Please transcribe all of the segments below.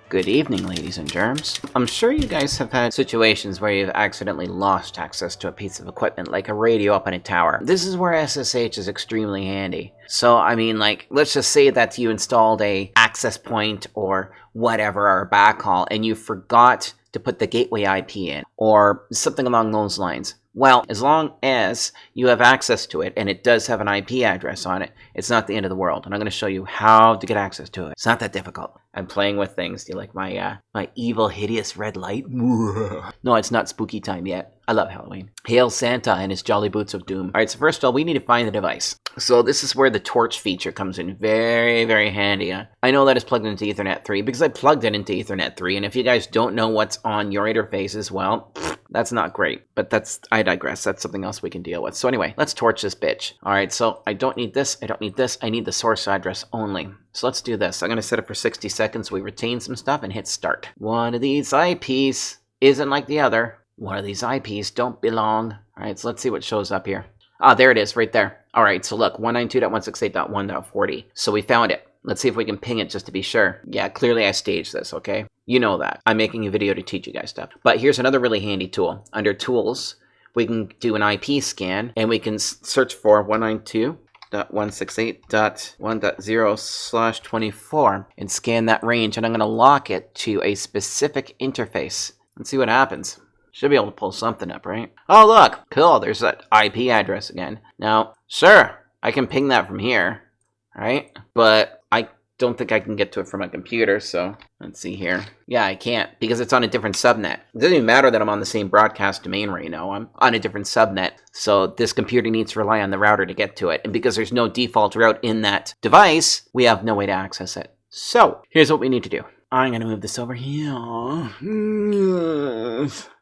Good evening, ladies and germs. I'm sure you guys have had situations where you've accidentally lost access to a piece of equipment, like a radio up in a tower. This is where SSH is extremely handy. So, I mean, like, let's just say that you installed a access point or whatever, or a backhaul, and you forgot to put the gateway IP in, or something along those lines. Well, as long as you have access to it, and it does have an IP address on it, it's not the end of the world. And I'm going to show you how to get access to it. It's not that difficult. I'm playing with things. Do you like my my evil, hideous red light? No, it's not spooky time yet. I love Halloween. Hail Santa and his jolly boots of doom. All right, so first of all, we need to find the device. So this is where the torch feature comes in very, very handy. I know that it's plugged into Ethernet 3 because I plugged it into Ethernet 3. And if you guys don't know what's on your interfaces, well, that's not great. But I digress. That's something else we can deal with. So anyway, let's torch this bitch. All right, so I don't need this. I don't need this. I need the source address only. So let's do this. I'm going to set it for 60 seconds. We retain some stuff and hit start. One of these IPs isn't like the other. One of these IPs don't belong. All right, so let's see what shows up here. Ah, there it is right there. All right, so look, 192.168.1.40. So we found it. Let's see if we can ping it just to be sure. Yeah, clearly I staged this, okay? You know that. I'm making a video to teach you guys stuff. But here's another really handy tool. Under Tools, we can do an IP scan, and we can search for 192.168.1.0/24 and scan that range, and I'm going to lock it to a specific interface. Let's see what happens. Should be able to pull something up, right? Oh, look. Cool. There's that IP address again. Now, sure, I can ping that from here, right? But I don't think I can get to it from a computer, so let's see here. Yeah, I can't because it's on a different subnet. It doesn't even matter that I'm on the same broadcast domain right now. I'm on a different subnet, so this computer needs to rely on the router to get to it. And because there's no default route in that device, we have no way to access it. So, here's what we need to do. I'm going to move this over here.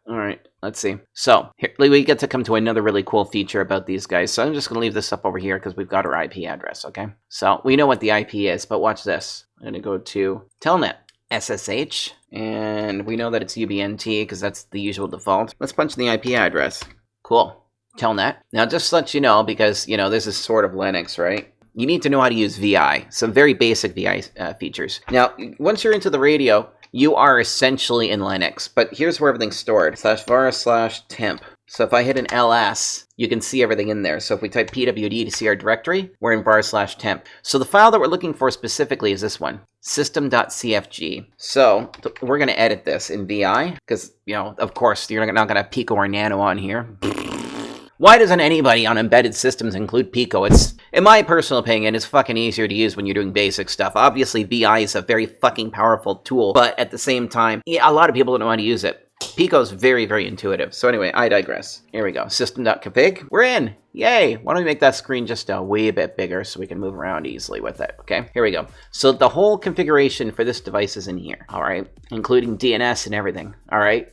All right, let's see. So here we get to come to another really cool feature about these guys. So I'm just going to leave this up over here because we've got our IP address, okay? So we know what the IP is, but watch this. I'm going to go to Telnet, SSH, and we know that it's UBNT because that's the usual default. Let's punch in the IP address. Cool. Telnet. Now, just to let you know, because, you know, this is sort of Linux, right? You need to know how to use VI, some very basic VI features. Now, once you're into the radio, you are essentially in Linux, but here's where everything's stored. /var/temp. So if I hit an ls, you can see everything in there. So if we type pwd to see our directory, we're in var/temp. So the file that we're looking for specifically is this one, system.cfg. So we're going to edit this in VI, because, you know, of course, you're not going to have Pico or Nano on here. Why doesn't anybody on embedded systems include Pico? It's, in my personal opinion, it's fucking easier to use when you're doing basic stuff. Obviously, VI is a very fucking powerful tool, but at the same time, yeah, a lot of people don't know how to use it. Pico's very, very intuitive. So anyway, I digress. Here we go. System.config. We're in. Yay. Why don't we make that screen just a wee bit bigger so we can move around easily with it. Okay, here we go. So the whole configuration for this device is in here. All right, including DNS and everything. All right.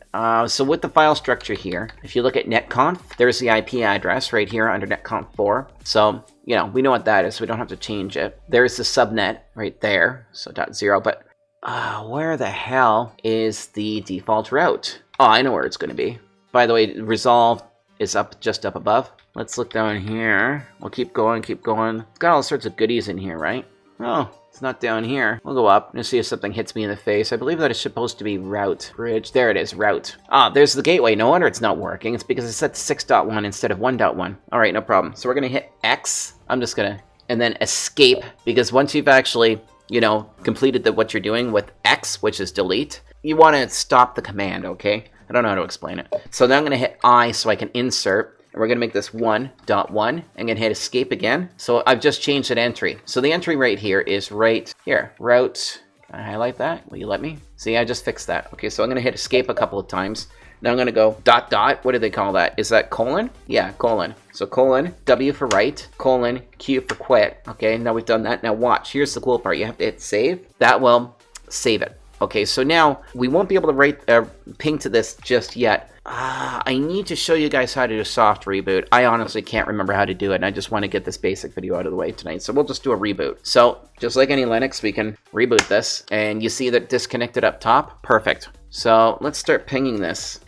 So with the file structure here, if you look at netconf, there's the IP address right here under netconf4. So, you know, we know what that is, so we don't have to change it. There's the subnet right there. So .0, but where the hell is the default route? Oh, I know where it's going to be. By the way, resolve is just up above. Let's look down here. We'll keep going, keep going. It's got all sorts of goodies in here, right? Oh, it's not down here. We'll go up and see if something hits me in the face. I believe that it's supposed to be route. Bridge. There it is, route. Ah, there's the gateway. No wonder it's not working. It's because it's set to 6.1 instead of 1.1. All right, no problem. So we're going to hit X. I'm just going to, and then escape, because once you've actually, you know, completed what you're doing with X, which is delete, you want to stop the command, okay? I don't know how to explain it. So now I'm going to hit I so I can insert, and we're going to make this 1.1. I'm going to hit escape again. So I've just changed that entry. So the entry right here is right here, route. Can I highlight that? Will you let me? See, I just fixed that. Okay, so I'm going to hit escape a couple of times. Now I'm going to go ... What do they call that? Is that colon? Yeah, colon. So colon, W for write, colon, Q for quit. Okay, now we've done that. Now watch. Here's the cool part. You have to hit save. That will save it. Okay, so now we won't be able to ping to this just yet. I need to show you guys how to do soft reboot. I honestly can't remember how to do it, and I just want to get this basic video out of the way tonight. So we'll just do a reboot. So just like any Linux, we can reboot this, and you see that disconnected up top? Perfect. So let's start pinging this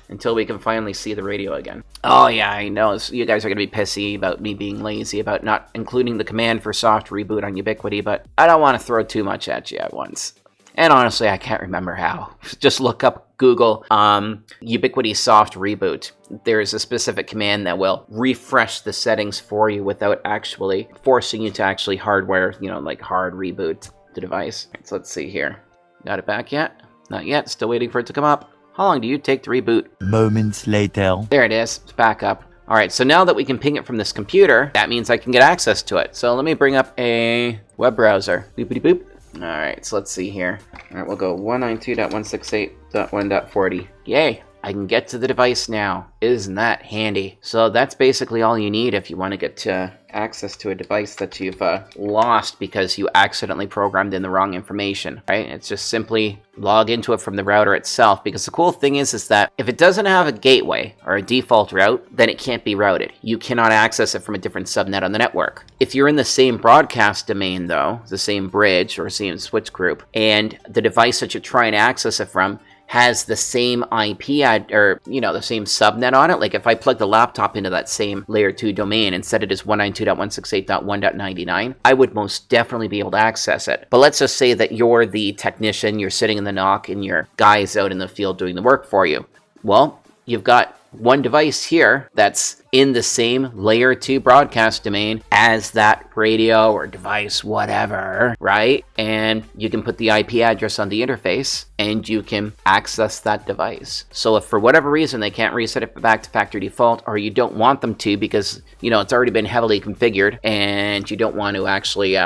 until we can finally see the radio again. Oh yeah, I know. So you guys are going to be pissy about me being lazy about not including the command for soft reboot on Ubiquiti, but I don't want to throw too much at you at once. And honestly, I can't remember how. Just look up Google Ubiquiti soft reboot. There is a specific command that will refresh the settings for you without actually forcing you to actually hardware, like hard reboot the device. Right, so let's see here. Got it back yet? Not yet. Still waiting for it to come up. How long do you take to reboot? Moments later. There it is. It's back up. All right, so now that we can ping it from this computer, that means I can get access to it. So let me bring up a web browser. Boopity boop. All right, so let's see here. All right, we'll go 192.168.1.40. Yay, I can get to the device now. Isn't that handy? So that's basically all you need if you want to get to access to a device that you've lost because you accidentally programmed in the wrong information, right? It's just simply log into it from the router itself, because the cool thing is that if it doesn't have a gateway or a default route, then it can't be routed. You cannot access it from a different subnet on the network. If you're in the same broadcast domain though, the same bridge or same switch group, and the device that you're trying to access it from has the same IP or the same subnet on it. Like if I plug the laptop into that same layer 2 domain and set it as 192.168.1.99, I would most definitely be able to access it. But let's just say that you're the technician, you're sitting in the NOC, and your guy's out in the field doing the work for you. Well, you've got one device here that's in the same layer 2 broadcast domain as that radio or device, whatever, right? And you can put the IP address on the interface and you can access that device. So if for whatever reason they can't reset it back to factory default, or you don't want them to because, it's already been heavily configured and you don't want to actually,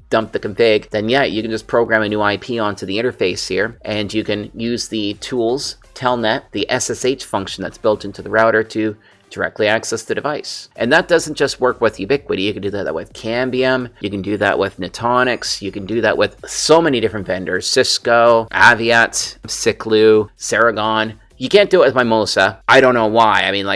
dump the config, then yeah, you can just program a new IP onto the interface here, and you can use the tools, telnet, the SSH function that's built into the router to directly access the device. And that doesn't just work with Ubiquiti. You can do that with Cambium, you can do that with Nutanix, you can do that with so many different vendors, Cisco, Aviat, Ciclu, Ceragon. You can't do it with Mimosa. I don't know why. I mean,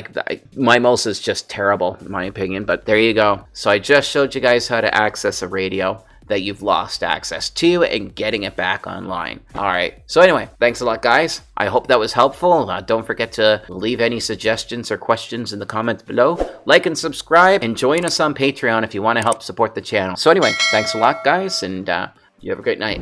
Mimosa is just terrible, in my opinion, but there you go. So I just showed you guys how to access a radio that you've lost access to and getting it back online. All right. So anyway, thanks a lot, guys. I hope that was helpful. Don't forget to leave any suggestions or questions in the comments below. Like and subscribe, and join us on Patreon if you want to help support the channel. So anyway, thanks a lot, guys, and you have a great night.